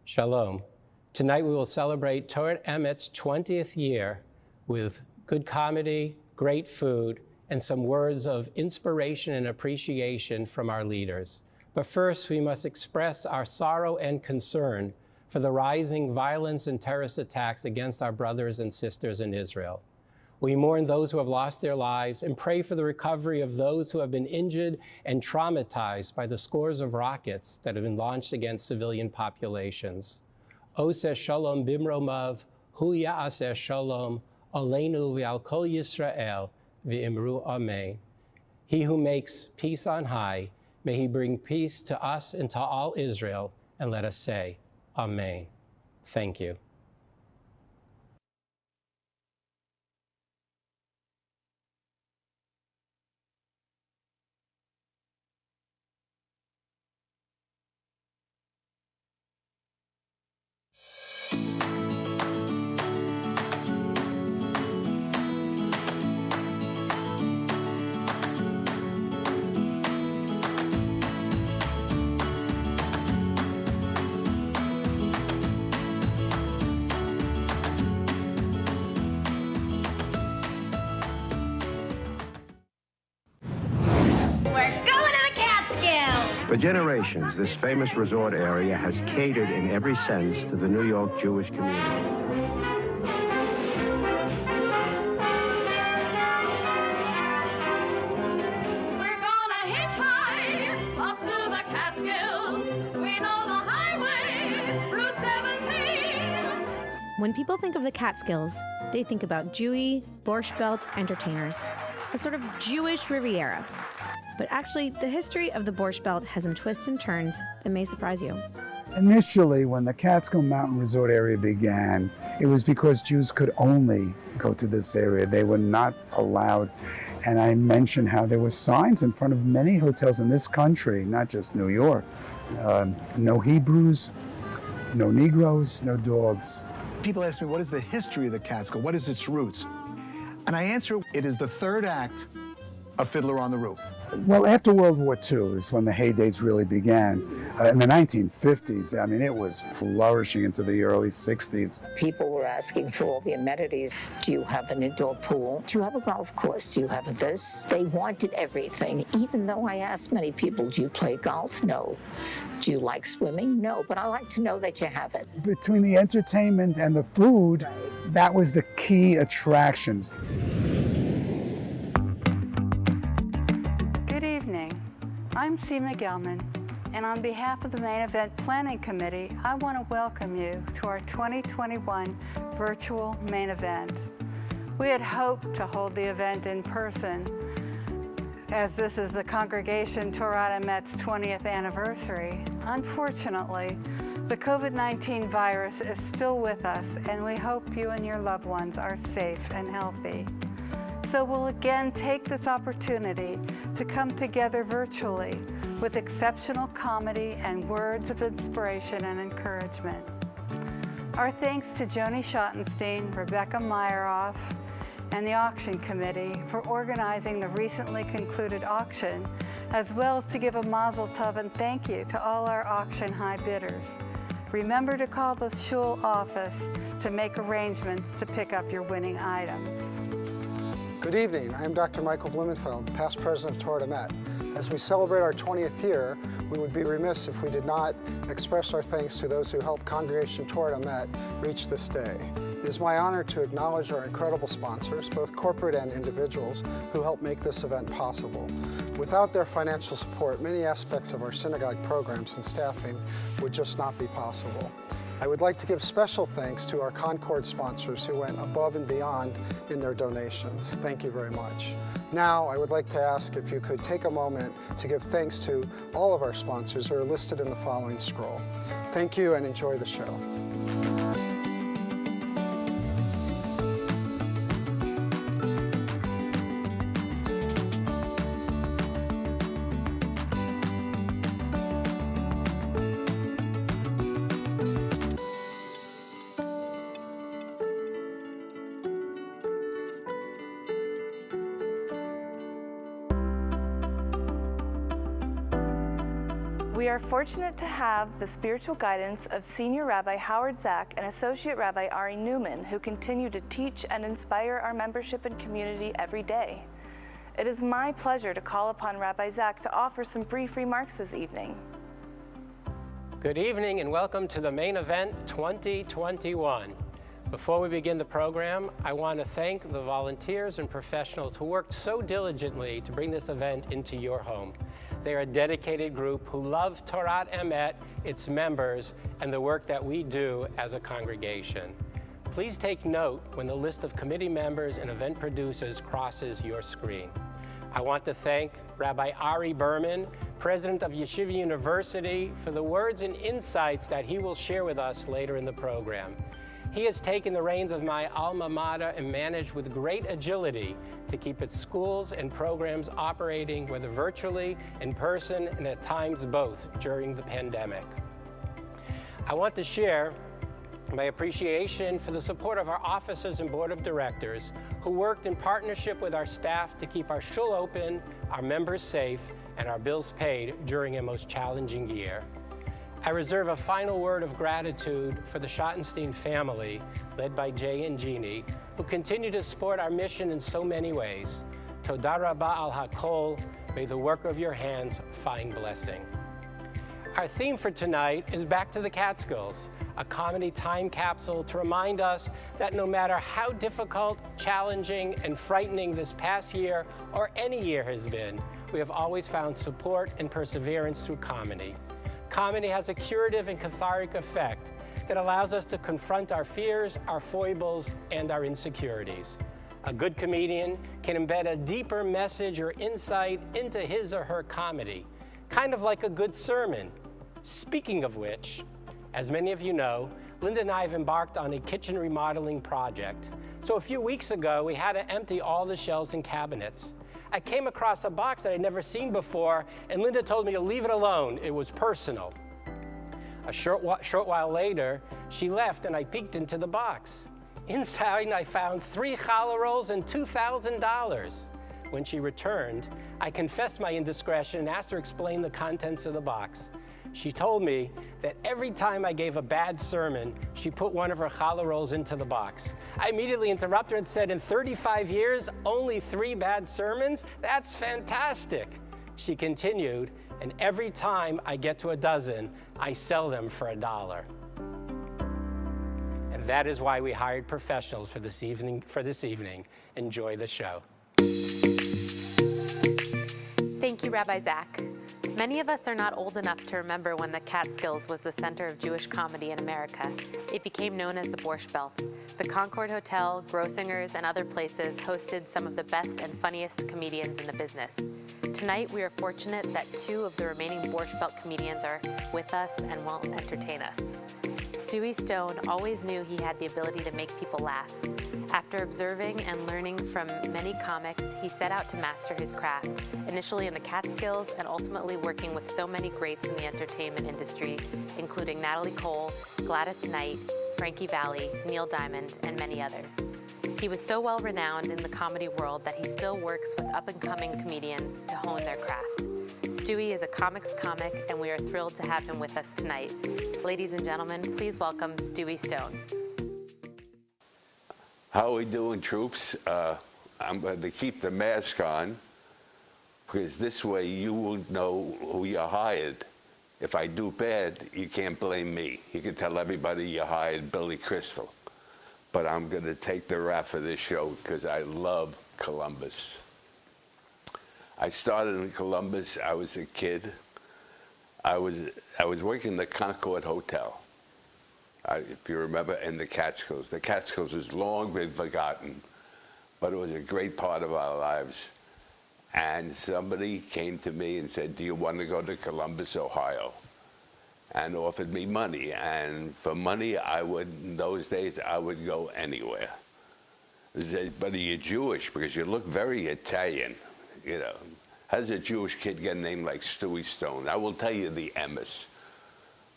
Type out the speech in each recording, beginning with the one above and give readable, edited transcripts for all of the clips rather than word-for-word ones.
Shalom. Tonight we will celebrate Torah Emet's 20th year with good comedy, great food, and some words of inspiration and appreciation from our leaders. But first, we must express our sorrow and concern for the rising violence and terrorist attacks against our brothers and sisters in Israel. We mourn those who have lost their lives and pray for the recovery of those who have been injured and traumatized by the scores of rockets that have been launched against civilian populations. Oseh shalom bimromav, hu ya'aseh shalom, aleinu v'al kol Yisrael, v'imru amen. He who makes peace on high, may he bring peace to us and to all Israel, and let us say, Amen. Thank you. For generations, this famous resort area has catered in every sense to the New York Jewish community. We're gonna hitchhike up to the Catskills. We know the highway, Route 17. When people think of the Catskills, they think about Jewy, Borscht Belt entertainers, a sort of Jewish Riviera. But actually, the history of the Borscht Belt has some twists and turns that may surprise you. Initially, when the Catskill Mountain Resort area began, it was because Jews could only go to this area. They were not allowed. And I mentioned how there were signs in front of many hotels in this country, not just New York. No Hebrews, no Negroes, no dogs. People ask me, what is the history of the Catskill? What is its roots? And I answer, it is the third act of Fiddler on the Roof. Well, after World War II is when the heydays really began. In the 1950s, I mean, it was flourishing into the early 60s. People were asking for all the amenities. Do you have an indoor pool? Do you have a golf course? Do you have this? They wanted everything. Even though I asked many people, do you play golf? No. Do you like swimming? No, but I like to know that you have it. Between the entertainment and the food, that was the key attractions. Good evening. I'm Seema Gelman, and on behalf of the Main Event Planning Committee, I want to welcome you to our 2021 virtual main event. We had hoped to hold the event in person, as this is the Congregation Torah Emet's 20th anniversary. Unfortunately, the COVID-19 virus is still with us, and we hope you and your loved ones are safe and healthy. So we'll again take this opportunity to come together virtually with exceptional comedy and words of inspiration and encouragement. Our thanks to Joni Schottenstein, Rebecca Myeroff, and the Auction Committee for organizing the recently concluded auction, as well as to give a mazel tov and thank you to all our auction high bidders. Remember to call the Shul office to make arrangements to pick up your winning items. Good evening. I am Dr. Michael Blumenfeld, past president of Torah Emet. As we celebrate our 20th year, we would be remiss if we did not express our thanks to those who helped Congregation Torah Emet reach this day. It is my honor to acknowledge our incredible sponsors, both corporate and individuals, who helped make this event possible. Without their financial support, many aspects of our synagogue programs and staffing would just not be possible. I would like to give special thanks to our Concord sponsors who went above and beyond in their donations. Thank you very much. Now, I would like to ask if you could take a moment to give thanks to all of our sponsors who are listed in the following scroll. Thank you and enjoy the show. We are fortunate to have the spiritual guidance of Senior Rabbi Howard Zach and Associate Rabbi Ari Newman, who continue to teach and inspire our membership and community every day. It is my pleasure to call upon Rabbi Zach to offer some brief remarks this evening. Good evening and welcome to the Main Event 2021. Before we begin the program, I want to thank the volunteers and professionals who worked so diligently to bring this event into your home. They are a dedicated group who love Torat Emet, its members, and the work that we do as a congregation. Please take note when the list of committee members and event producers crosses your screen. I want to thank Rabbi Ari Berman, President of Yeshiva University, for the words and insights that he will share with us later in the program. He has taken the reins of my alma mater and managed with great agility to keep its schools and programs operating, whether virtually, in person, and at times both, during the pandemic. I want to share my appreciation for the support of our officers and board of directors who worked in partnership with our staff to keep our shul open, our members safe, and our bills paid during a most challenging year. I reserve a final word of gratitude for the Schottenstein family, led by Jay and Jeannie, who continue to support our mission in so many ways. Toda rabba al hakol, may the work of your hands find blessing. Our theme for tonight is Back to the Catskills, a comedy time capsule to remind us that no matter how difficult, challenging, and frightening this past year or any year has been, we have always found support and perseverance through comedy. Comedy has a curative and cathartic effect that allows us to confront our fears, our foibles, and our insecurities. A good comedian can embed a deeper message or insight into his or her comedy, kind of like a good sermon. Speaking of which, as many of you know, Linda and I have embarked on a kitchen remodeling project. So a few weeks ago, we had to empty all the shelves and cabinets. I came across a box that I'd never seen before, and Linda told me to leave it alone. It was personal. A short while later, she left and I peeked into the box. Inside, I found 3 challah rolls and $2,000. When she returned, I confessed my indiscretion and asked her to explain the contents of the box. She told me that every time I gave a bad sermon, she put one of her challah rolls into the box. I immediately interrupted her and said, in 35 years, only 3 bad sermons? That's fantastic. She continued, and every time I get to a dozen, I sell them for $1. And that is why we hired professionals for this evening. Enjoy the show. Thank you, Rabbi Zach. Many of us are not old enough to remember when the Catskills was the center of Jewish comedy in America. It became known as the Borscht Belt. The Concord Hotel, Grossinger's, and other places hosted some of the best and funniest comedians in the business. Tonight, we are fortunate that 2 of the remaining Borscht Belt comedians are with us and will entertain us. Stewie Stone always knew he had the ability to make people laugh. After observing and learning from many comics, he set out to master his craft, initially in the Catskills and ultimately working with so many greats in the entertainment industry, including Natalie Cole, Gladys Knight, Frankie Valli, Neil Diamond, and many others. He was so well renowned in the comedy world that he still works with up-and-coming comedians to hone their craft. Stewie is a comics comic, and we are thrilled to have him with us tonight. Ladies and gentlemen, please welcome Stewie Stone. How are we doing, troops? I'm going to keep the mask on because this way you will know who you hired. If I do bad, you can't blame me. You can tell everybody you hired Billy Crystal. But I'm going to take the rap for this show because I love Columbus. I started in Columbus. I was a kid. I was working in the Concord Hotel. If you remember, in the Catskills. The Catskills has long been forgotten, but it was a great part of our lives. And somebody came to me and said, do you want to go to Columbus, Ohio? And offered me money. And for money, in those days, I would go anywhere. They said, but are you Jewish? Because you look very Italian, you know. How does a Jewish kid get a name like Stewie Stone? I will tell you the emes.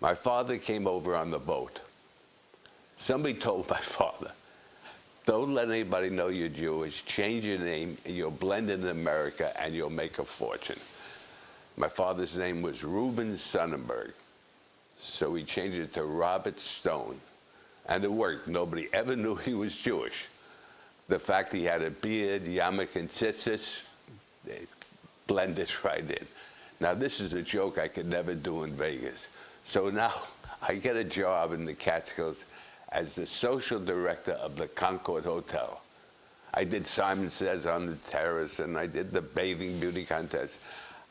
My father came over on the boat. Somebody told my father, don't let anybody know you're Jewish. Change your name, and you'll blend in America, and you'll make a fortune. My father's name was Reuben Sonnenberg, so we changed it to Robert Stone. And it worked. Nobody ever knew he was Jewish. The fact he had a beard, yarmulke and tzitzis, they blended right in. Now, this is a joke I could never do in Vegas. So now I get a job in the Catskills as the social director of the Concord Hotel. I did Simon Says on the Terrace, and I did the bathing beauty contest.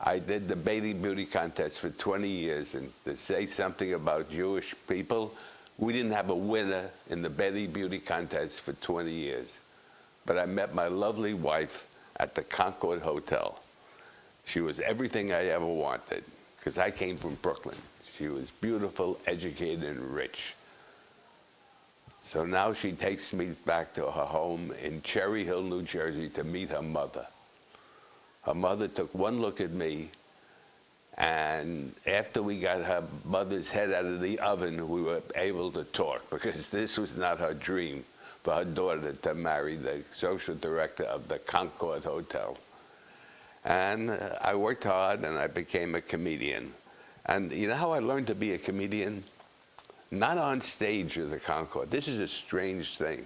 I did the bathing beauty contest for 20 years, and to say something about Jewish people, we didn't have a winner in the bathing beauty contest for 20 years. But I met my lovely wife at the Concord Hotel. She was everything I ever wanted, because I came from Brooklyn. She was beautiful, educated, and rich. So now she takes me back to her home in Cherry Hill, New Jersey, to meet her mother. Her mother took one look at me, and after we got her mother's head out of the oven, we were able to talk, because this was not her dream for her daughter to marry the social director of the Concord Hotel. And I worked hard, and I became a comedian. And you know how I learned to be a comedian? Not on stage of the Concord. This is a strange thing.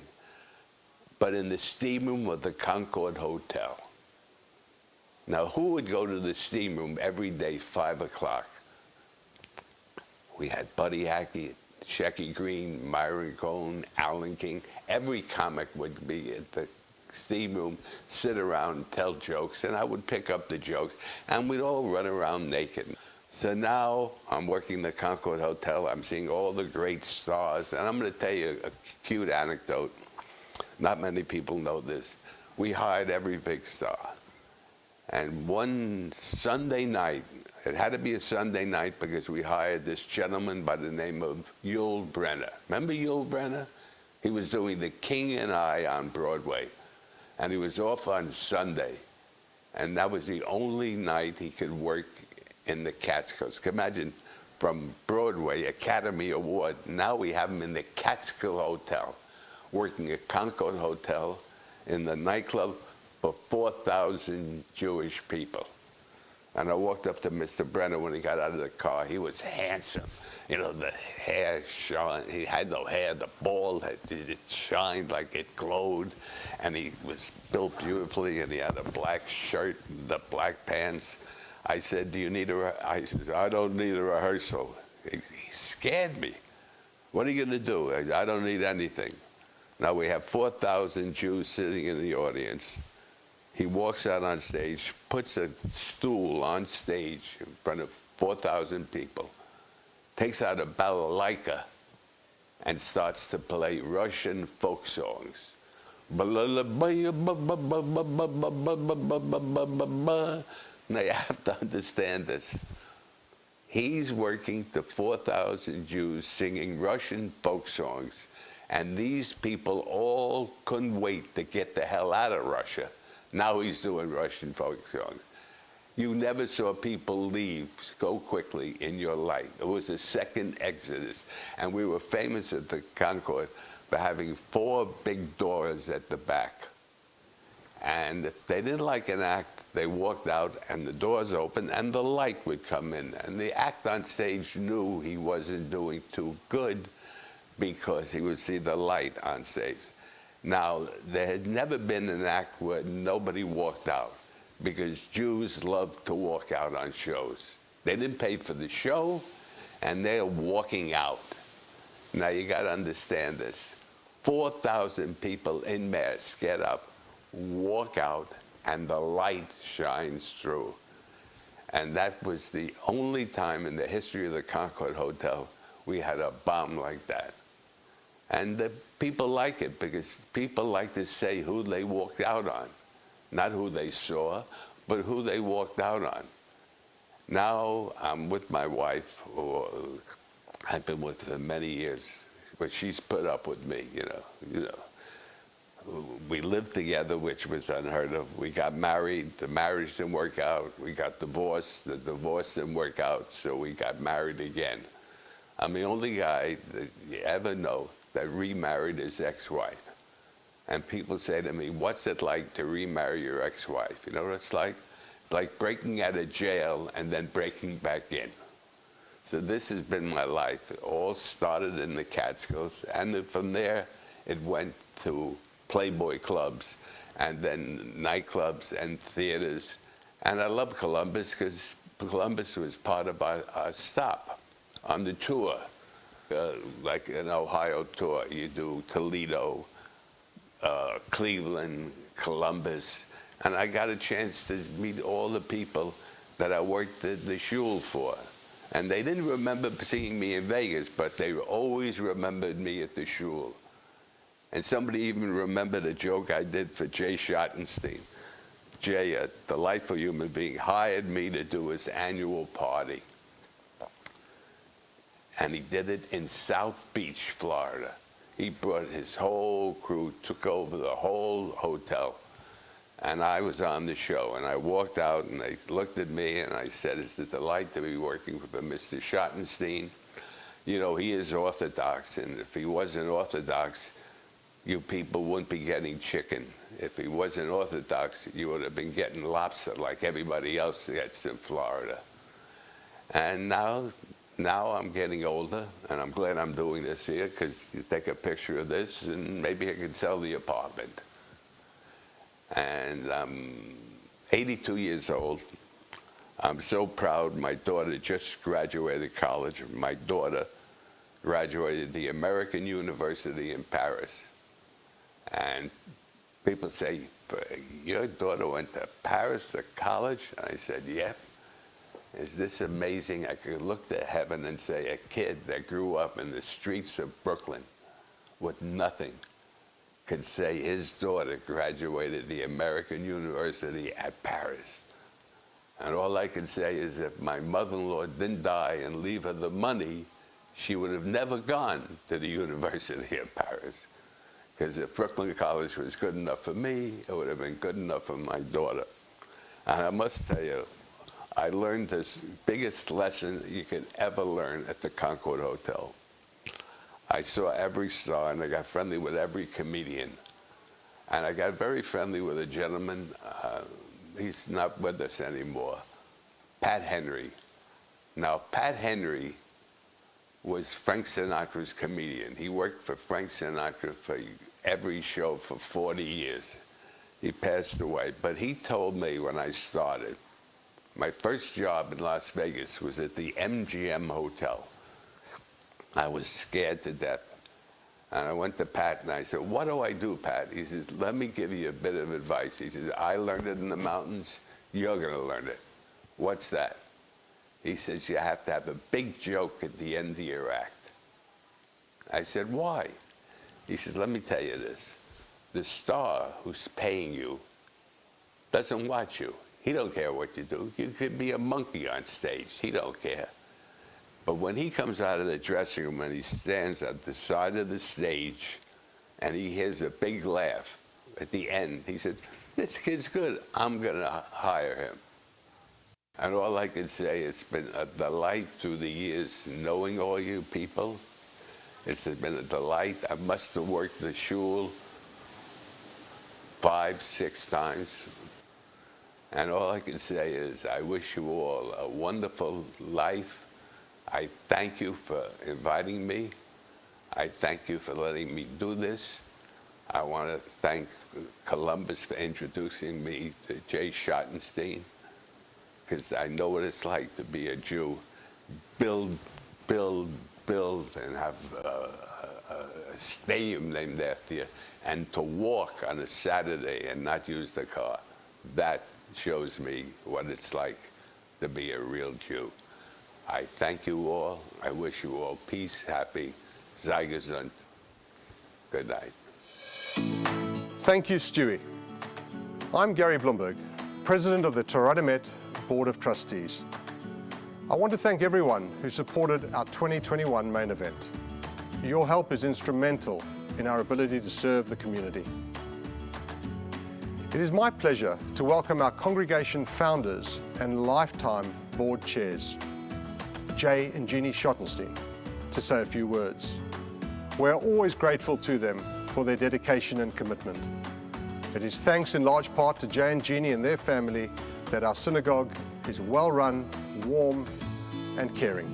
But in the steam room of the Concord Hotel. Now, who would go to the steam room every day, 5 o'clock? We had Buddy Hackey, Shecky Green, Myron Cohen, Alan King. Every comic would be at the steam room, sit around, tell jokes, and I would pick up the jokes, and we'd all run around naked. So now I'm working the Concord Hotel. I'm seeing all the great stars, and I'm going to tell you a cute anecdote. Not many people know this. We hired every big star. And one Sunday night, it had to be a Sunday night because we hired this gentleman by the name of Yul Brynner. Remember Yul Brynner? He was doing The King and I on Broadway. And he was off on Sunday. And that was the only night he could work in the Catskills. Imagine, from Broadway, Academy Award, now we have him in the Catskill Hotel, working at Concord Hotel in the nightclub for 4,000 Jewish people. And I walked up to Mr. Brynner when he got out of the car. He was handsome. You know, the hair shone. He had no hair. The bald, it shined like it glowed. And he was built beautifully, and he had a black shirt and the black pants. I said, do you need I said, I don't need a rehearsal. He scared me. What are you going to do? I don't need anything. Now we have 4,000 Jews sitting in the audience. He walks out on stage, puts a stool on stage in front of 4,000 people, takes out a balalaika, and starts to play Russian folk songs. Now you have to understand this. He's working to 4,000 Jews singing Russian folk songs, and these people all couldn't wait to get the hell out of Russia. Now he's doing Russian folk songs. You never saw people leave so quickly in your life. It was a second exodus. And we were famous at the Concord for having 4 big doors at the back. And if they didn't like an act, they walked out and the doors opened and the light would come in. And the act on stage knew he wasn't doing too good because he would see the light on stage. Now, there had never been an act where nobody walked out, because Jews love to walk out on shows. They didn't pay for the show, and they're walking out. Now, you got to understand this. 4,000 people in mass get up, walk out, and the light shines through. And that was the only time in the history of the Concord Hotel we had a bomb like that. And the people like it because people like to say who they walked out on. Not who they saw, but who they walked out on. Now I'm with my wife, who I've been with for many years, but she's put up with me, you know. We lived together, which was unheard of. We got married, the marriage didn't work out. We got divorced, the divorce didn't work out, so we got married again. I'm the only guy that you ever know that remarried his ex-wife. And people say to me, what's it like to remarry your ex-wife? You know what it's like? It's like breaking out of jail and then breaking back in. So this has been my life. It all started in the Catskills, and then from there it went to Playboy clubs, and then nightclubs and theaters. And I love Columbus because Columbus was part of our stop on the tour. Like an Ohio tour, you do Toledo, Cleveland, Columbus, and I got a chance to meet all the people that I worked at the shul for. And they didn't remember seeing me in Vegas, but they always remembered me at the shul. And somebody even remembered a joke I did for Jay Schottenstein. Jay, a delightful human being, hired me to do his annual party. And he did it in South Beach, Florida. He brought his whole crew, took over the whole hotel. And I was on the show, and I walked out, and they looked at me, and I said, it's a delight to be working with Mr. Schottenstein. You know, he is Orthodox, and if he wasn't Orthodox, you people wouldn't be getting chicken. If he wasn't Orthodox, you would have been getting lobster like everybody else gets in Florida. And now I'm getting older, and I'm glad I'm doing this here, because you take a picture of this, and maybe I can sell the apartment. And I'm 82 years old. I'm so proud. My daughter just graduated college. My daughter graduated the American University in Paris. And people say, your daughter went to Paris to college? And I said, yeah. Is this amazing? I could look to heaven and say a kid that grew up in the streets of Brooklyn with nothing could say his daughter graduated the American University at Paris. And all I can say is if my mother-in-law didn't die and leave her the money, she would have never gone to the University of Paris. Because if Brooklyn College was good enough for me, it would have been good enough for my daughter. And I must tell you, I learned this biggest lesson you could ever learn at the Concord Hotel. I saw every star, and I got friendly with every comedian. And I got very friendly with a gentleman, he's not with us anymore, Pat Henry. Now, Pat Henry was Frank Sinatra's comedian. He worked for Frank Sinatra for every show for 40 years. He passed away, but he told me when I started, my first job in Las Vegas was at the MGM Hotel. I was scared to death. And I went to Pat and I said, what do I do, Pat? He says, let me give you a bit of advice. He says, I learned it in the mountains, you're gonna learn it. What's that? He says, you have to have a big joke at the end of your act. I said, why? He says, let me tell you this. The star who's paying you doesn't watch you. He don't care what you do. You could be a monkey on stage. He don't care. But when he comes out of the dressing room and he stands at the side of the stage and he hears a big laugh at the end, he said, this kid's good. I'm going to hire him. And all I can say, it's been a delight through the years knowing all you people. It's been a delight. I must have worked the shul 5, 6 times. And all I can say is I wish you all a wonderful life. I thank you for inviting me. I thank you for letting me do this. I want to thank Columbus for introducing me to Jay Schottenstein, because I know what it's like to be a Jew. Build, and have a stadium named after you, and to walk on a Saturday and not use the car. That shows me what it's like to be a real Jew. I thank you all. I wish you all peace, happy, sei gesund. Good night. Thank you, Stewie. I'm Gary Blumberg, President of the Torah Emet Board of Trustees. I want to thank everyone who supported our 2021 main event. Your help is instrumental in our ability to serve the community. It is my pleasure to welcome our congregation founders and lifetime board chairs, Jay and Jeannie Schottenstein, to say a few words. We're always grateful to them for their dedication and commitment. It is thanks in large part to Jay and Jeannie and their family that our synagogue is well run, warm, and caring.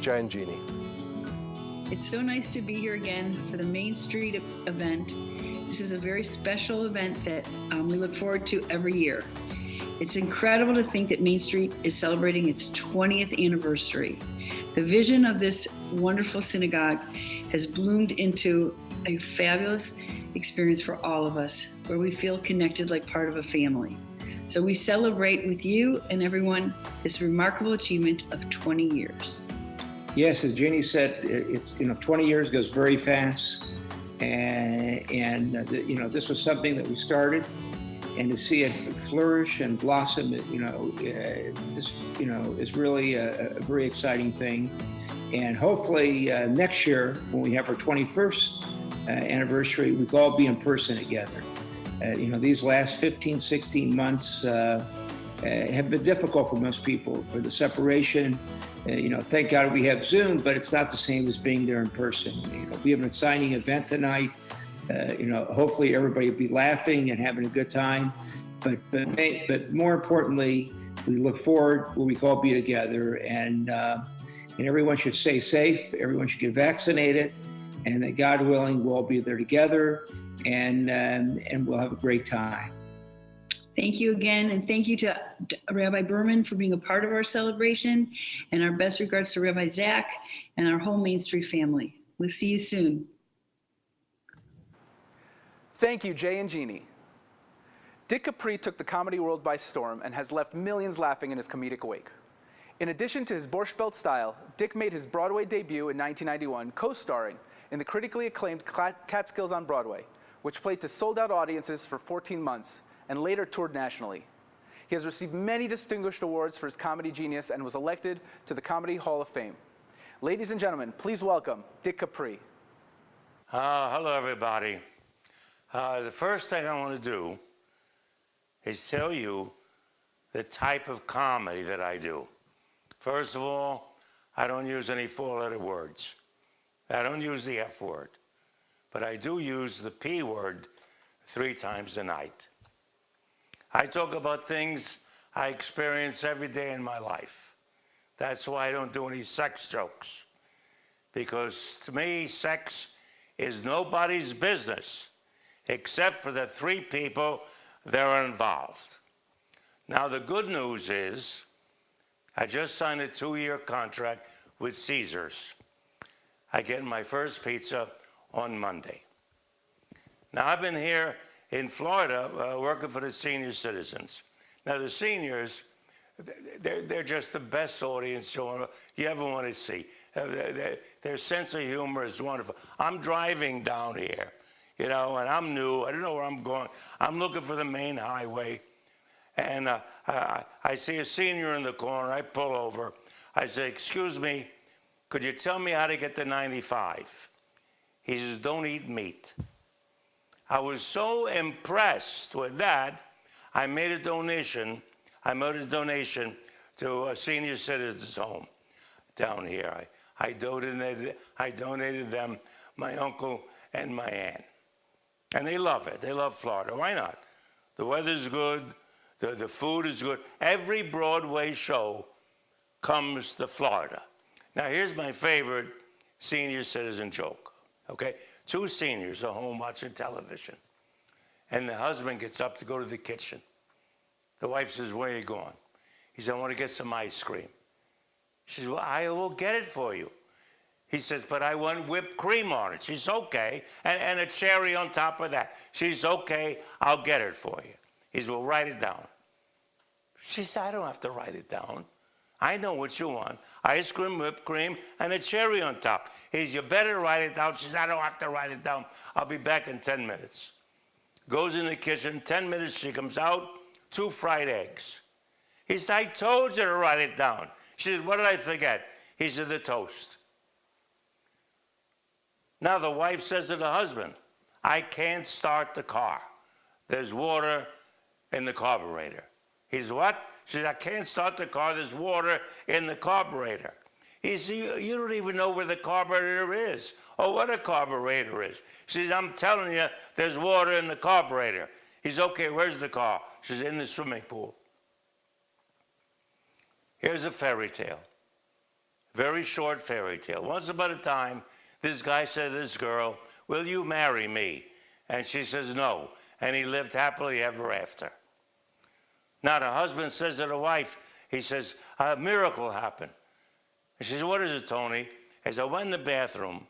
Jay and Jeannie. It's so nice to be here again for the Main Street event. This is a very special event that we look forward to every year. It's incredible to think that Main Street is celebrating its 20th anniversary. The vision of this wonderful synagogue has bloomed into a fabulous experience for all of us, where we feel connected like part of a family. So we celebrate with you and everyone this remarkable achievement of 20 years. Yes, as Jeannie said, it's 20 years goes very fast, and this was something that we started, and to see it flourish and blossom, is really a very exciting thing. And hopefully next year, when we have our 21st anniversary, we can all be in person together. These last 15, 16 months have been difficult for most people, for the separation. Thank God we have Zoom, but it's not the same as being there in person. We have an exciting event tonight. Hopefully everybody will be laughing and having a good time. But more importantly, we look forward where we can all be together, and everyone should stay safe. Everyone should get vaccinated, and that God willing, we'll all be there together, and we'll have a great time. Thank you again, and thank you to Rabbi Berman for being a part of our celebration, and our best regards to Rabbi Zach and our whole Main Street family. We'll see you soon. Thank you, Jay and Jeannie. Dick Capri took the comedy world by storm and has left millions laughing in his comedic wake. In addition to his Borscht Belt style, Dick made his Broadway debut in 1991, co-starring in the critically acclaimed Catskills on Broadway, which played to sold-out audiences for 14 months and later toured nationally. He has received many distinguished awards for his comedy genius and was elected to the Comedy Hall of Fame. Ladies and gentlemen, please welcome Dick Capri. Hello, everybody. The first thing I want to do is tell you the type of comedy that I do. First of all, I don't use any four-letter words. I don't use the F word, but I do use the P word 3 times a night. I talk about things I experience every day in my life. That's why I don't do any sex jokes, because to me, sex is nobody's business except for the 3 people that are involved. Now, the good news is I just signed a 2-year contract with Caesars. I get my first pizza on Monday. Now, I've been here in Florida working for the senior citizens. Now, the seniors, they're just the best audience you ever want to see. Their sense of humor is wonderful. I'm driving down here, and I'm new. I don't know where I'm going. I'm looking for the main highway, and I see a senior in the corner. I pull over. I say, "Excuse me, could you tell me how to get to 95? He says, "Don't eat meat." I was so impressed with that, I made a donation. I made a donation to a senior citizens home down here. I donated them my uncle and my aunt. And they love it. They love Florida. Why not? The weather's good. The food is good. Every Broadway show comes to Florida. Now, here's my favorite senior citizen joke, okay? 2 seniors are home watching television, and the husband gets up to go to the kitchen. The wife says, "Where are you going?" He says, "I want to get some ice cream." She says, "Well, I will get it for you." He says, "But I want whipped cream on it." She's okay, and a cherry on top of that. She's okay, I'll get it for you. He says, "Well, write it down." She said, "I don't have to write it down. I know what you want. Ice cream, whipped cream, and a cherry on top." He says, "You better write it down." She says, "I don't have to write it down. I'll be back in 10 minutes. Goes in the kitchen, 10 minutes, she comes out, 2 fried eggs. He says, "I told you to write it down." She says, "What did I forget?" He said, "The toast." Now the wife says to the husband, "I can't start the car. There's water in the carburetor." He says, "What?" She says, "I can't start the car. There's water in the carburetor." He says, "You don't even know where the carburetor is or what a carburetor is." She says, "I'm telling you, there's water in the carburetor." He says, "Okay, where's the car?" She says, "In the swimming pool." Here's a fairy tale. Very short fairy tale. Once upon a time, this guy said to this girl, "Will you marry me?" And she says no. And he lived happily ever after. Now the husband says to the wife, he says, "A miracle happened." And she says, "What is it, Tony?" He says, "I went in the bathroom.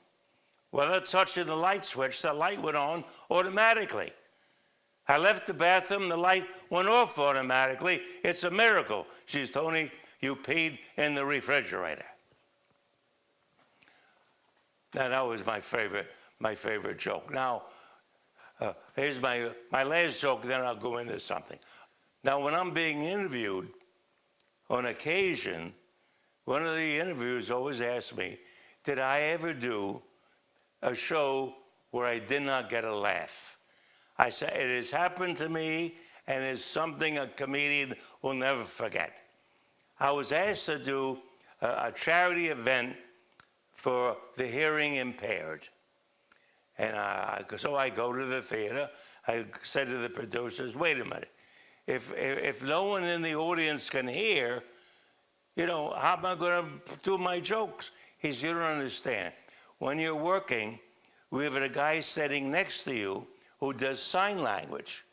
Without touching the light switch, the light went on automatically. I left the bathroom, the light went off automatically. It's a miracle." She says, "Tony, you peed in the refrigerator." Now that was my favorite joke. Now, here's my last joke, then I'll go into something. Now, when I'm being interviewed, on occasion, one of the interviewers always asks me, did I ever do a show where I did not get a laugh? I say, it has happened to me, and it's something a comedian will never forget. I was asked to do a charity event for the hearing impaired. And so I go to the theater. I said to the producers, wait a minute. If no one in the audience can hear, you know, how am I going to do my jokes? He said, you don't understand. When you're working, we have a guy sitting next to you who does sign language.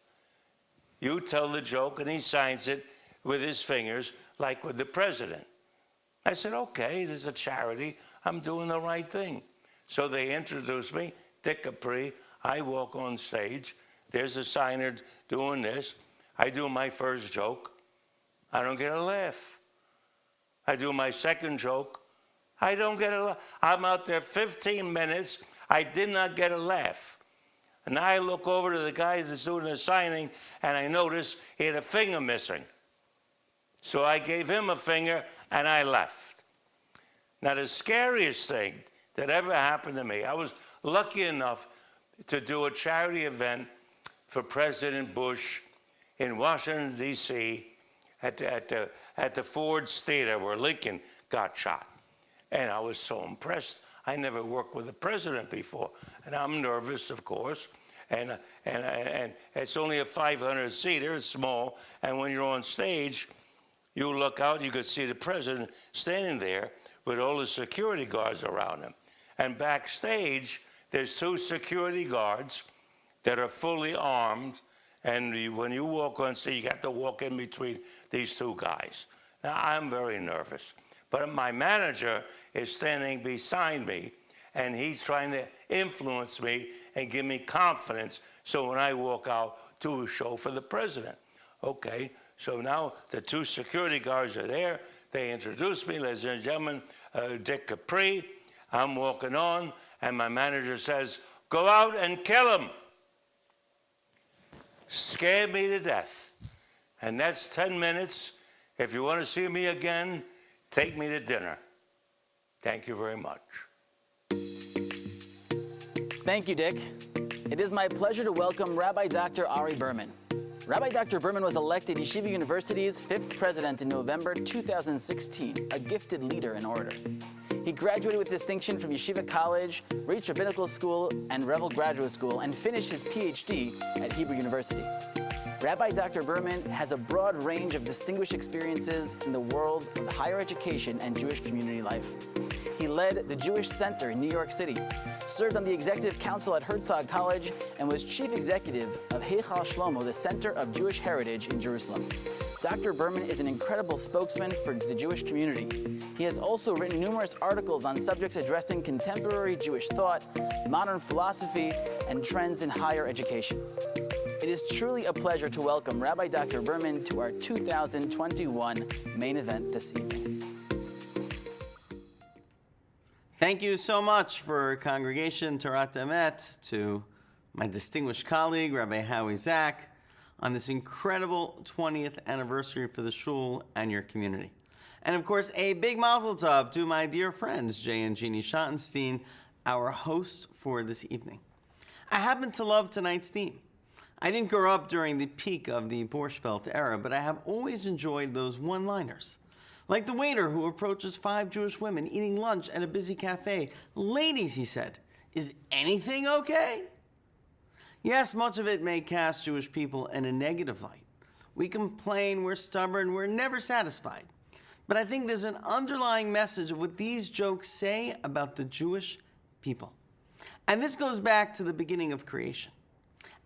You tell the joke, and he signs it with his fingers, like with the president. I said, okay, there's a charity. I'm doing the right thing. So they introduced me, Dick Capri. I walk on stage. There's a signer doing this. I do my first joke. I don't get a laugh. I do my second joke. I don't get a laugh. I'm out there 15 minutes. I did not get a laugh. And I look over to the guy that's doing the signing, and I notice he had a finger missing. So I gave him a finger, and I left. Now, the scariest thing that ever happened to me, I was lucky enough to do a charity event for President Bush in Washington, D.C., at the Ford's Theater where Lincoln got shot. And I was so impressed. I never worked with a president before. And I'm nervous, of course. And it's only a 500-seater. It's small. And when you're on stage, you look out, you could see the president standing there with all the security guards around him. And backstage, there's 2 security guards that are fully armed. And when you walk on stage, you have to walk in between these 2 guys. Now, I'm very nervous. But my manager is standing beside me, and he's trying to influence me and give me confidence so when I walk out, do a show for the president. Okay, so now the 2 security guards are there. They introduce me, ladies and gentlemen, Dick Capri. I'm walking on, and my manager says, go out and kill him. Scared me to death. And that's 10 minutes. If you want to see me again, take me to dinner. Thank you very much. Thank you, Dick. It is my pleasure to welcome Rabbi Dr. Ari Berman. Rabbi Dr. Berman was elected Yeshiva University's 5th president in November 2016, a gifted leader and orator. He graduated with distinction from Yeshiva College, Reitz Rabbinical School, and Revel Graduate School, and finished his PhD at Hebrew University. Rabbi Dr. Berman has a broad range of distinguished experiences in the world of higher education and Jewish community life. He led the Jewish Center in New York City, served on the Executive Council at Herzog College, and was Chief Executive of Heichal Shlomo, the Center of Jewish Heritage in Jerusalem. Dr. Berman is an incredible spokesman for the Jewish community. He has also written numerous articles on subjects addressing contemporary Jewish thought, modern philosophy, and trends in higher education. It is truly a pleasure to welcome Rabbi Dr. Berman to our 2021 main event this evening. Thank you so much for Congregation Torat Emet, to my distinguished colleague, Rabbi Howie Zak, on this incredible 20th anniversary for the shul and your community. And of course, a big mazel tov to my dear friends, Jay and Jeannie Schottenstein, our hosts for this evening. I happen to love tonight's theme. I didn't grow up during the peak of the Borscht Belt era, but I have always enjoyed those one-liners. Like the waiter who approaches 5 Jewish women eating lunch at a busy cafe. Ladies, he said, is anything okay? Yes, much of it may cast Jewish people in a negative light. We complain, we're stubborn, we're never satisfied. but I think there's an underlying message of what these jokes say about the Jewish people. And this goes back to the beginning of creation.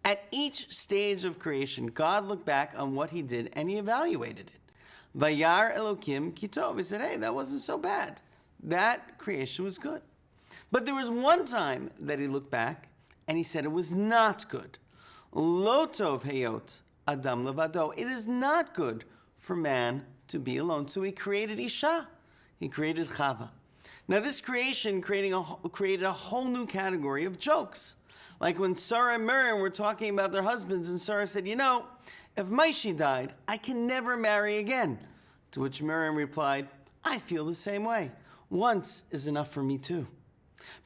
At each stage of creation, God looked back on what he did and he evaluated it. Vayar Elokim Kitov. He said, hey, that wasn't so bad. That creation was good. But there was one time that he looked back and he said it was not good. Lo tov heyot Adam levado. It is not good for man to be alone. So he created Isha. He created Chava. Now this creation created a whole new category of jokes. Like when Sarah and Miriam were talking about their husbands, and Sarah said, you know, if Maishi died, I can never marry again. To which Miriam replied, I feel the same way. Once is enough for me too.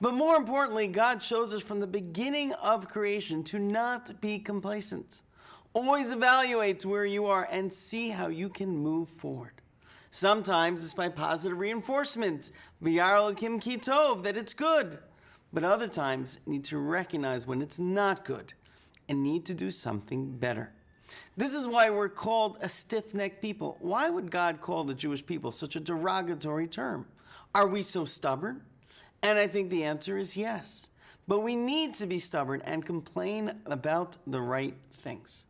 But more importantly, God shows us from the beginning of creation to not be complacent. Always evaluate where you are and see how you can move forward. Sometimes it's by positive reinforcement, V'yar Elokim ki tov, that it's good. But other times, you need to recognize when it's not good and need to do something better. This is why we're called a stiff-necked people. Why would God call the Jewish people such a derogatory term? Are we so stubborn? And I think the answer is yes. But we need to be stubborn and complain about the right things.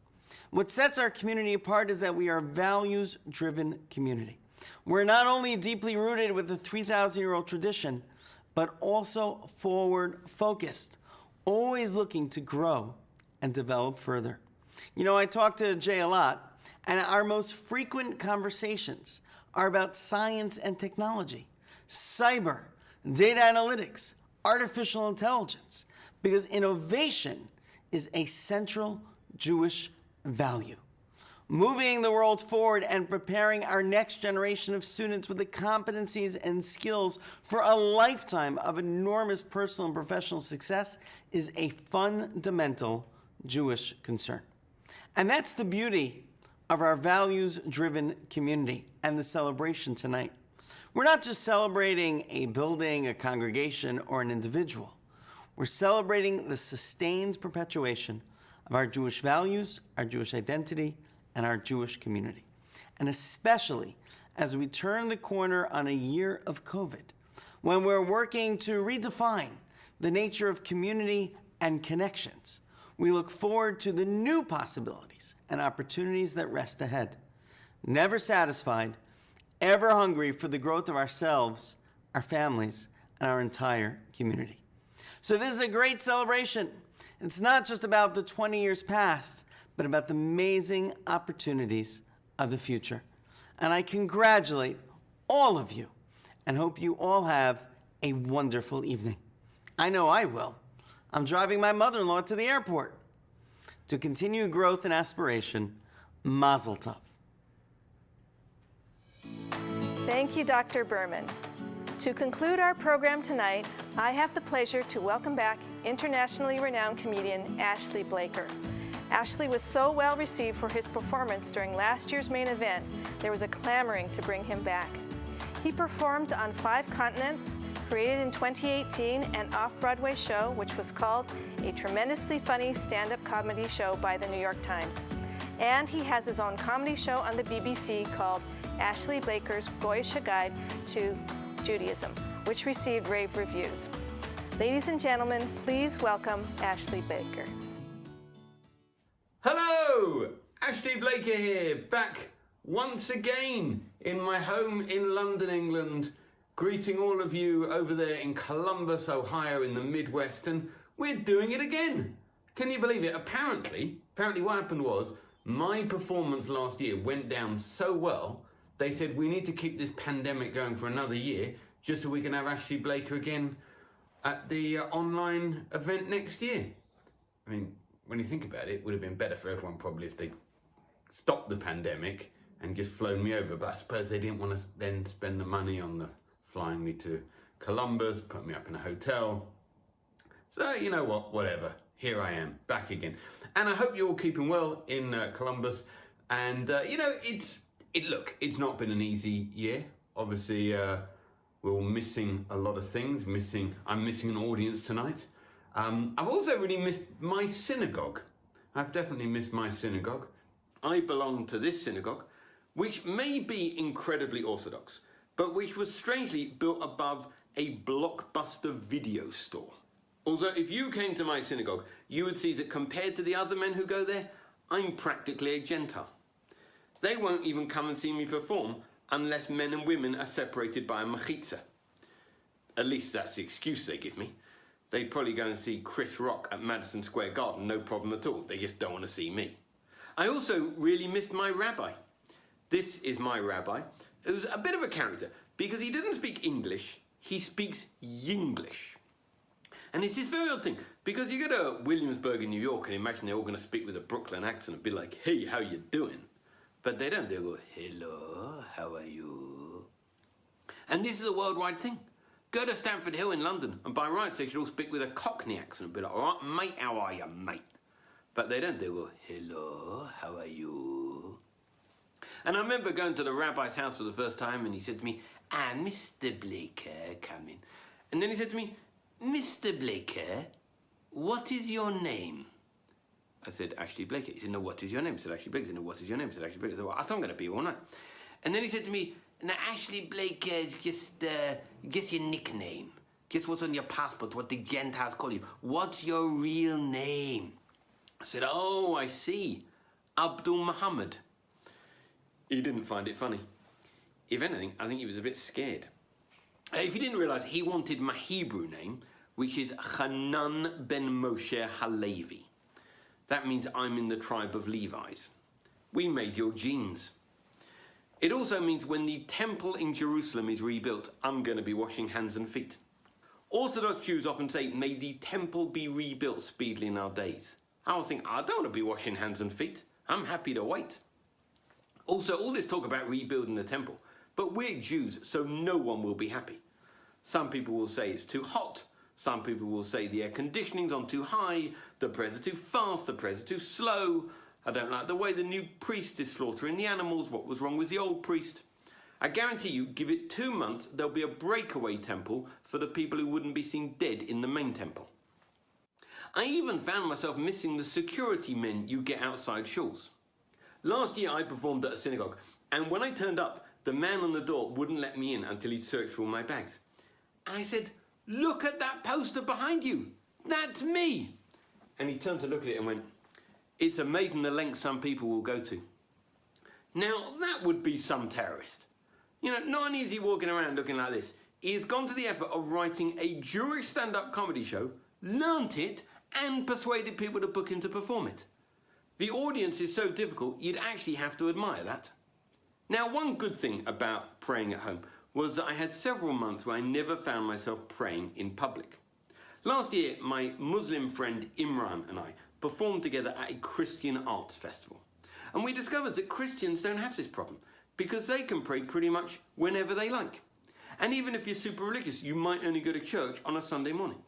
What sets our community apart is that we are a values-driven community. We're not only deeply rooted with a 3,000-year-old tradition, but also forward-focused, always looking to grow and develop further. You know, I talk to Jay a lot, and our most frequent conversations are about science and technology, cyber, data analytics, artificial intelligence, because innovation is a central Jewish value. Moving the world forward and preparing our next generation of students with the competencies and skills for a lifetime of enormous personal and professional success is a fundamental Jewish concern. And that's the beauty of our values-driven community and the celebration tonight. We're not just celebrating a building, a congregation, or an individual. We're celebrating the sustained perpetuation of our Jewish values, our Jewish identity, and our Jewish community. And especially as we turn the corner on a year of COVID, when we're working to redefine the nature of community and connections, we look forward to the new possibilities and opportunities that rest ahead. Never satisfied, ever hungry for the growth of ourselves, our families, and our entire community. So this is a great celebration. It's not just about the 20 years past, but about the amazing opportunities of the future. And I congratulate all of you and hope you all have a wonderful evening. I know I will. I'm driving my mother-in-law to the airport. To continue growth and aspiration, Mazel Tov. Thank you, Dr. Berman. To conclude our program tonight, I have the pleasure to welcome back internationally renowned comedian Ashley Blaker. Ashley was so well received for his performance during last year's main event, there was a clamoring to bring him back. He performed on 5 continents, created in 2018 an off-Broadway show which was called a tremendously funny stand-up comedy show by the New York Times. And he has his own comedy show on the BBC called Ashley Blaker's Goyish Guide to Judaism, which received rave reviews. Ladies and gentlemen, please welcome Ashley Blaker. Hello! Ashley Blaker here, back once again in my home in London, England, greeting all of you over there in Columbus, Ohio in the Midwest, and we're doing it again. Can you believe it? Apparently what happened was my performance last year went down so well, they said we need to keep this pandemic going for another year just so we can have Ashley Blaker again at the online event next year. I mean, when you think about it, it would have been better for everyone probably if they stopped the pandemic and just flown me over, but I suppose they didn't want to then spend the money on the flying me to Columbus, put me up in a hotel. So, you know what, whatever. Here I am, back again. And I hope you're all keeping well in Columbus. And, you know, it's not been an easy year. Obviously, we're all missing a lot of things. I'm missing an audience tonight. I've also really missed my synagogue. I've definitely missed my synagogue. I belong to this synagogue, which may be incredibly orthodox, but which was strangely built above a Blockbuster video store. Also, if you came to my synagogue, you would see that compared to the other men who go there, I'm practically a Gentile. They won't even come and see me perform unless men and women are separated by a mechitza. At least that's the excuse they give me. They'd probably go and see Chris Rock at Madison Square Garden, no problem at all. They just don't want to see me. I also really missed my rabbi. This is my rabbi, who's a bit of a character because he doesn't speak English, he speaks Yinglish. And it's this very odd thing, because you go to Williamsburg in New York and imagine they're all going to speak with a Brooklyn accent and be like, hey, how you doing? But they don't. They go, hello, how are you? And this is a worldwide thing. Go to Stamford Hill in London, and by rights they should all speak with a Cockney accent and be like, all right, mate, how are you, mate? But they don't. They go, hello, how are you? And I remember going to the rabbi's house for the first time, and he said to me, Mr. Blaker, come in. And then he said to me, Mr. Blaker, what is your name? I said, Ashley Blaker. He said, no, what is your name? I said, Ashley Blaker. He said, no, what is your name? I said, Ashley Blaker. I said, well, I thought I'm going to be all night. And then he said to me, now, Ashley Blaker is just your nickname. Just what's on your passport, what the Gentiles call you. What's your real name? I said, oh, I see. Abdul Muhammad. He didn't find it funny. If anything, I think he was a bit scared. If you didn't realise, he wanted my Hebrew name, which is Hanan ben Moshe Halevi. That means I'm in the tribe of Levi's. We made your genes. It also means when the temple in Jerusalem is rebuilt, I'm going to be washing hands and feet. Orthodox Jews often say, may the temple be rebuilt speedily in our days. I was thinking, I don't want to be washing hands and feet. I'm happy to wait. Also, all this talk about rebuilding the temple, but we're Jews, so no one will be happy. Some people will say it's too hot. Some people will say the air conditioning's on too high, the prayers are too fast, the prayers are too slow. I don't like the way the new priest is slaughtering the animals. What was wrong with the old priest? I guarantee you, give it 2 months, there'll be a breakaway temple for the people who wouldn't be seen dead in the main temple. I even found myself missing the security men you get outside shuls. Last year I performed at a synagogue, and when I turned up, the man on the door wouldn't let me in until he'd searched for all my bags. And I said, look at that poster behind you. That's me. And he turned to look at it and went, it's amazing the lengths some people will go to. Now, that would be some terrorist. You know, not only is he walking around looking like this, he has gone to the effort of writing a Jewish stand-up comedy show, learnt it, and persuaded people to book him to perform it. The audience is so difficult, you'd actually have to admire that. Now, one good thing about praying at home was that I had several months where I never found myself praying in public. Last year, my Muslim friend Imran and I performed together at a Christian arts festival. And we discovered that Christians don't have this problem because they can pray pretty much whenever they like. And even if you're super religious, you might only go to church on a Sunday morning.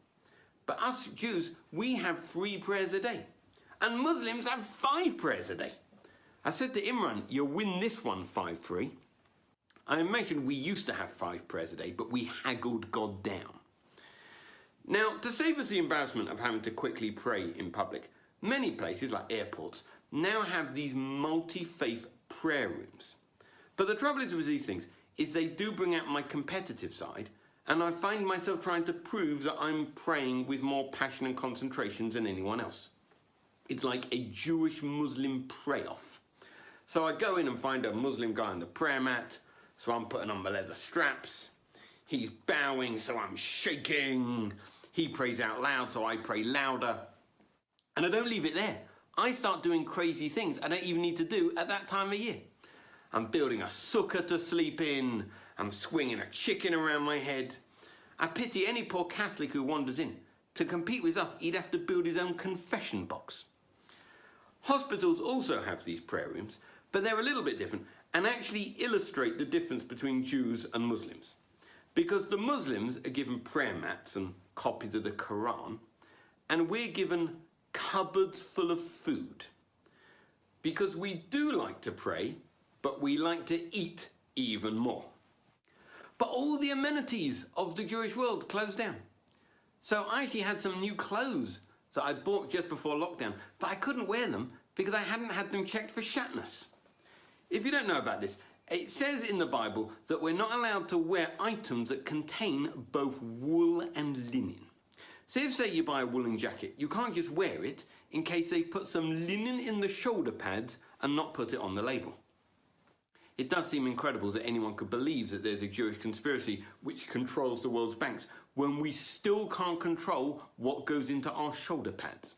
But us Jews, we have 3 prayers a day. And Muslims have 5 prayers a day. I said to Imran, you'll win this one 5-3. I mentioned we used to have 5 prayers a day, but we haggled God down. Now, to save us the embarrassment of having to quickly pray in public, many places, like airports, now have these multi-faith prayer rooms. But the trouble is with these things, is they do bring out my competitive side, and I find myself trying to prove that I'm praying with more passion and concentration than anyone else. It's like a Jewish-Muslim pray-off. So I go in and find a Muslim guy on the prayer mat, so I'm putting on my leather straps. He's bowing, so I'm shaking. He prays out loud, so I pray louder. And I don't leave it there. I start doing crazy things I don't even need to do at that time of year. I'm building a sukkah to sleep in. I'm swinging a chicken around my head. I pity any poor Catholic who wanders in. To compete with us, he'd have to build his own confession box. Hospitals also have these prayer rooms, but they're a little bit different and actually illustrate the difference between Jews and Muslims. Because the Muslims are given prayer mats and copies of the Quran, and we're given cupboards full of food. Because we do like to pray, but we like to eat even more. But all the amenities of the Jewish world closed down. So I actually had some new clothes that I bought just before lockdown, but I couldn't wear them because I hadn't had them checked for shatnez. If you don't know about this, it says in the Bible that we're not allowed to wear items that contain both wool and linen. So if, say, you buy a woolen jacket, you can't just wear it in case they put some linen in the shoulder pads and not put it on the label. It does seem incredible that anyone could believe that there's a Jewish conspiracy which controls the world's banks when we still can't control what goes into our shoulder pads.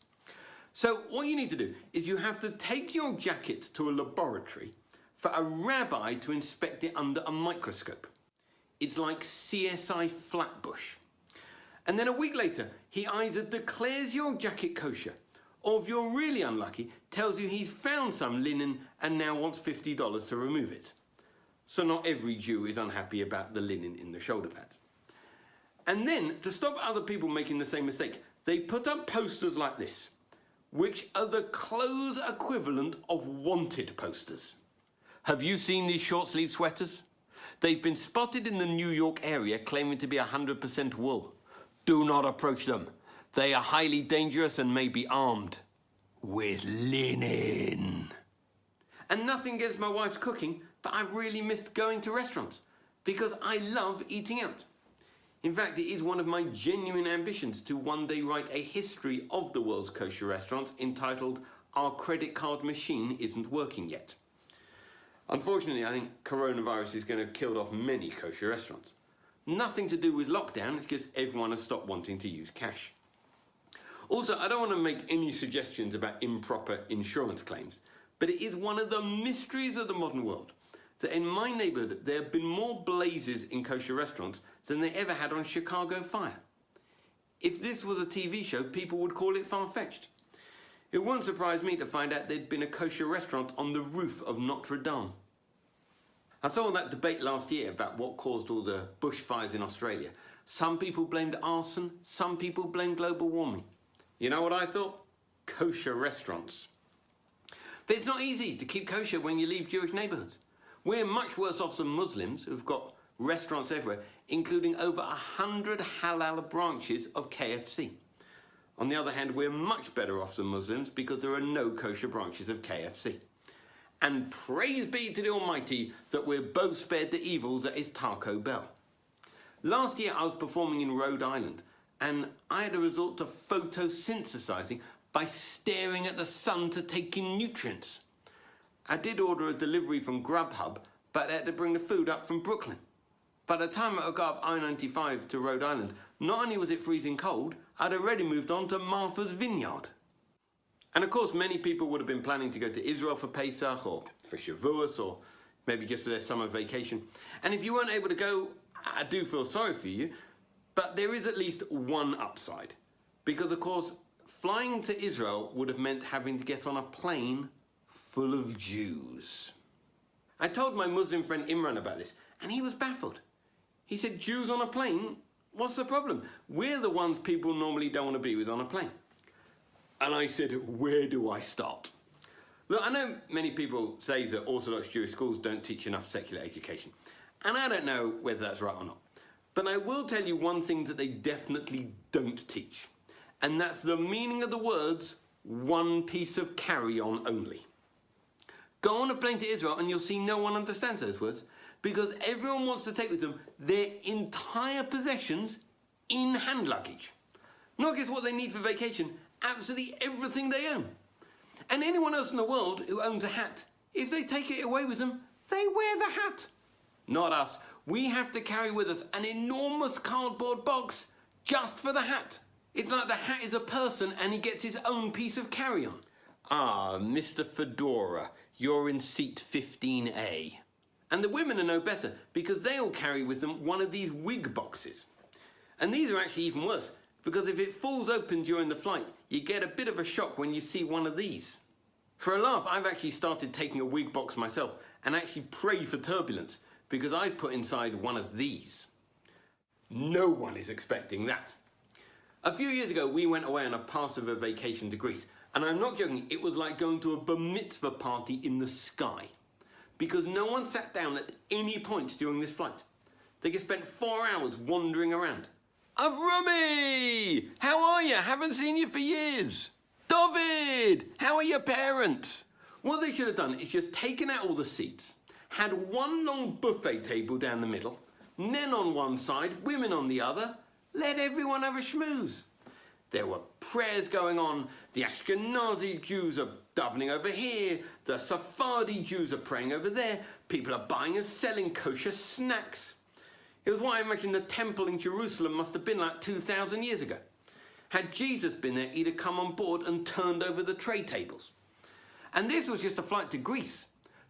So what you need to do is you have to take your jacket to a laboratory for a rabbi to inspect it under a microscope. It's like CSI Flatbush. And then a week later, he either declares your jacket kosher, or if you're really unlucky, tells you he's found some linen and now wants $50 to remove it. So not every Jew is unhappy about the linen in the shoulder pads. And then, to stop other people making the same mistake, they put up posters like this, which are the clothes equivalent of wanted posters. Have you seen these short-sleeve sweaters? They've been spotted in the New York area claiming to be 100% wool. Do not approach them. They are highly dangerous and may be armed with linen. And nothing against my wife's cooking, but I've really missed going to restaurants because I love eating out. In fact, it is one of my genuine ambitions to one day write a history of the world's kosher restaurants entitled Our Credit Card Machine Isn't Working Yet. Unfortunately, I think coronavirus is going to kill off many kosher restaurants. Nothing to do with lockdown, it's just everyone has stopped wanting to use cash. Also, I don't want to make any suggestions about improper insurance claims, but it is one of the mysteries of the modern world that in my neighborhood there have been more blazes in kosher restaurants than they ever had on Chicago Fire. If this was a TV show, people would call it far-fetched. It wouldn't surprise me to find out there'd been a kosher restaurant on the roof of Notre Dame. I saw that debate last year about what caused all the bushfires in Australia. Some people blamed arson, some people blamed global warming. You know what I thought? Kosher restaurants. But it's not easy to keep kosher when you leave Jewish neighborhoods. We're much worse off than Muslims who've got restaurants everywhere, including over 100 halal branches of KFC. On the other hand, we're much better off than Muslims because there are no kosher branches of KFC. And praise be to the Almighty that we're both spared the evils that is Taco Bell. Last year I was performing in Rhode Island and I had to resort to photosynthesizing by staring at the sun to take in nutrients. I did order a delivery from Grubhub, but I had to bring the food up from Brooklyn. By the time I got up I-95 to Rhode Island, not only was it freezing cold, I'd already moved on to Martha's Vineyard. And of course, many people would have been planning to go to Israel for Pesach or for Shavuos or maybe just for their summer vacation. And if you weren't able to go, I do feel sorry for you, but there is at least one upside. Because of course, flying to Israel would have meant having to get on a plane full of Jews. I told my Muslim friend Imran about this, and he was baffled. He said, Jews on a plane? What's the problem? We're the ones people normally don't want to be with on a plane. And I said, where do I start? Look, I know many people say that Orthodox Jewish schools don't teach enough secular education. And I don't know whether that's right or not. But I will tell you one thing that they definitely don't teach. And that's the meaning of the words, one piece of carry-on only. Go on a plane to Israel and you'll see no one understands those words because everyone wants to take with them their entire possessions in hand luggage. Not just what they need for vacation, absolutely everything they own. And anyone else in the world who owns a hat, if they take it away with them, they wear the hat. Not us. We have to carry with us an enormous cardboard box just for the hat. It's like the hat is a person and he gets his own piece of carry-on. Ah, Mr. Fedora, you're in seat 15A. And the women are no better because they all carry with them one of these wig boxes. And these are actually even worse because if it falls open during the flight, you get a bit of a shock when you see one of these. For a laugh, I've actually started taking a wig box myself and actually pray for turbulence because I put inside one of these. No one is expecting that. A few years ago, we went away on a Passover vacation to Greece. And I'm not joking, it was like going to a bar mitzvah party in the sky. Because no one sat down at any point during this flight. They just spent 4 hours wandering around. Avrumi! How are you? Haven't seen you for years. David! How are your parents? What they should have done is just taken out all the seats, had one long buffet table down the middle, men on one side, women on the other, let everyone have a schmooze. There were prayers going on, the Ashkenazi Jews are davening over here, the Sephardi Jews are praying over there, people are buying and selling kosher snacks. It was what I imagine the temple in Jerusalem must have been like 2,000 years ago. Had Jesus been there, he'd have come on board and turned over the tray tables. And this was just a flight to Greece.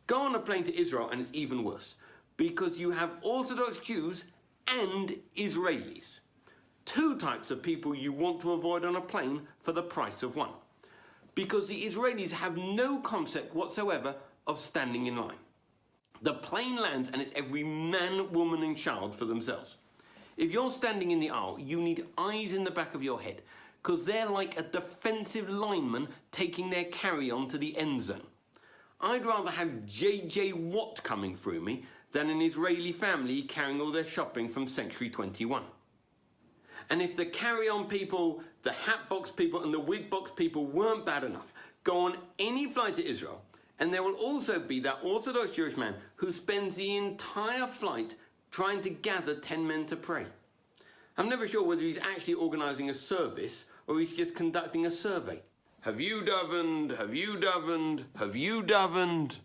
Go on a plane to Israel and it's even worse, because you have Orthodox Jews and Israelis. Two types of people you want to avoid on a plane for the price of one. Because the Israelis have no concept whatsoever of standing in line. The plane lands and it's every man, woman and child for themselves. If you're standing in the aisle, you need eyes in the back of your head, because they're like a defensive lineman taking their carry-on to the end zone. I'd rather have J.J. Watt coming through me than an Israeli family carrying all their shopping from Century 21. And if the carry-on people, the hatbox people and the wigbox people weren't bad enough, go on any flight to Israel and there will also be that Orthodox Jewish man who spends the entire flight trying to gather 10 men to pray. I'm never sure whether he's actually organising a service or he's just conducting a survey. Have you davened? Have you davened? Have you davened?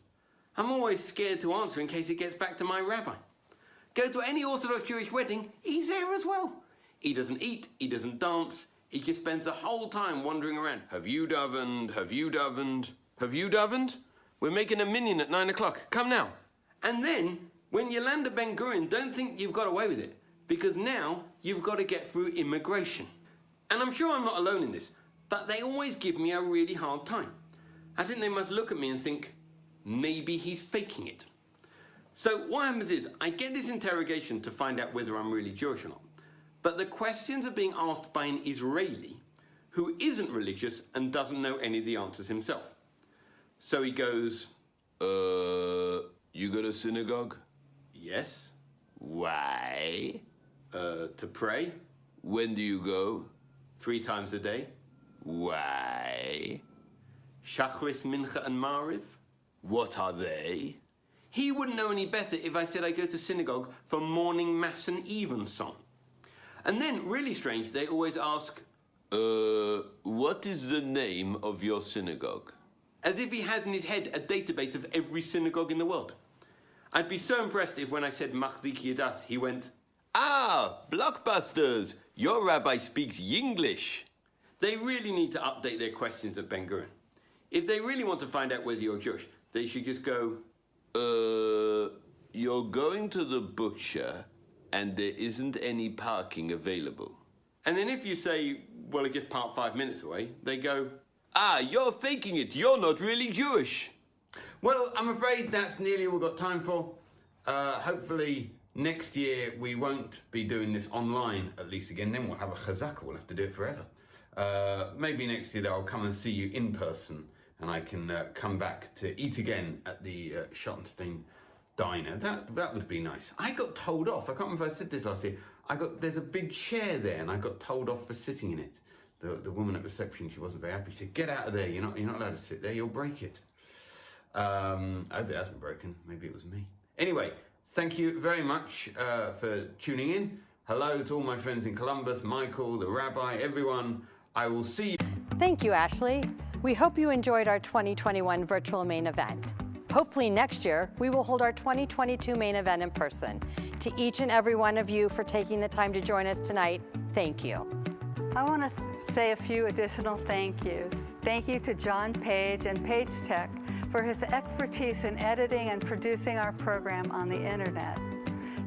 I'm always scared to answer in case it gets back to my rabbi. Go to any Orthodox Jewish wedding, he's there as well. He doesn't eat, he doesn't dance, he just spends the whole time wandering around. Have you davened? Have you davened? Have you davened? We're making a minyan at 9 o'clock. Come now. And then, when you land at Ben Gurion, don't think you've got away with it, because now you've got to get through immigration. And I'm sure I'm not alone in this, but they always give me a really hard time. I think they must look at me and think, maybe he's faking it. So what happens is, I get this interrogation to find out whether I'm really Jewish or not. But the questions are being asked by an Israeli who isn't religious and doesn't know any of the answers himself. So he goes, you go to synagogue? Yes. Why? To pray. When do you go? 3 times a day. Why? Shachris, Mincha and Mariv. What are they? He wouldn't know any better if I said I go to synagogue for morning mass and evensong. And then, really strange, they always ask, what is the name of your synagogue? As if he had in his head a database of every synagogue in the world. I'd be so impressed if when I said Machzik Yadas, he went, ah, Blockbusters, your rabbi speaks Yinglish. They really need to update their questions at Ben Gurion. If they really want to find out whether you're Jewish, they should just go, you're going to the butcher and there isn't any parking available. And then if you say, well, I just parked 5 minutes away, they go, ah, you're faking it, you're not really Jewish. Well, I'm afraid that's nearly all we've got time for. Hopefully next year we won't be doing this online, at least again, then we'll have a chazaka, we'll have to do it forever. Maybe next year I'll come and see you in person and I can come back to eat again at the Schottenstein Diner. That would be nice. I got told off, I can't remember if I said this last year, there's a big chair there and I got told off for sitting in it. The woman at reception, she wasn't very happy. She said, get out of there, you're not allowed to sit there, you'll break it. I hope it hasn't broken, maybe it was me. Anyway, thank you very much for tuning in. Hello to all my friends in Columbus, Michael, the rabbi, everyone. I will see you. Thank you, Ashley. We hope you enjoyed our 2021 virtual main event. Hopefully next year, we will hold our 2022 main event in person. To each and every one of you for taking the time to join us tonight, thank you. I want to say a few additional thank yous. Thank you to John Page and Page Tech for his expertise in editing and producing our program on the internet.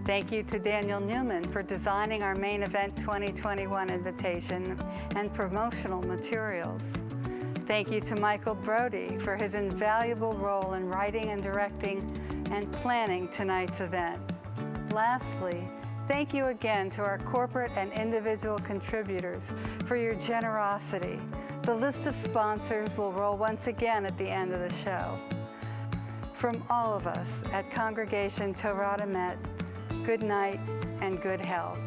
Thank you to Daniel Newman for designing our main event 2021 invitation and promotional materials. Thank you to Michael Brody for his invaluable role in writing and directing and planning tonight's event. Lastly, thank you again to our corporate and individual contributors for your generosity. The list of sponsors will roll once again at the end of the show. From all of us at Congregation Torat Emet, good night and good health.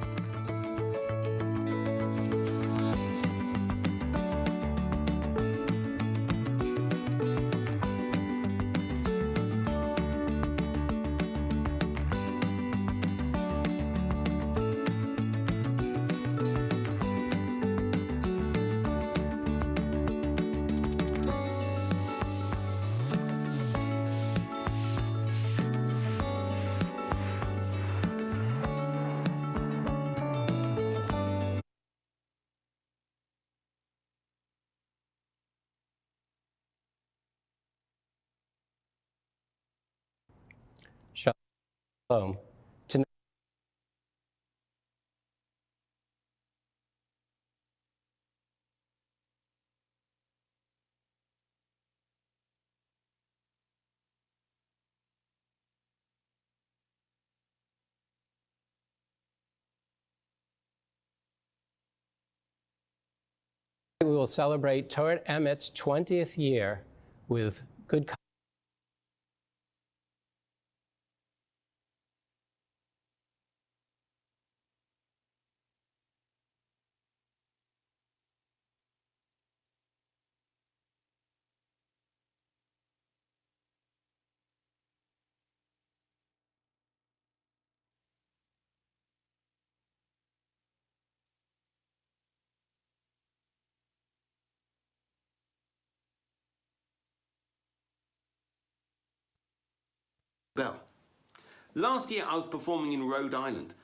Shalom. Tonight we will celebrate Torah Emet's 20th year with good Bell. Last year I was performing in Rhode Island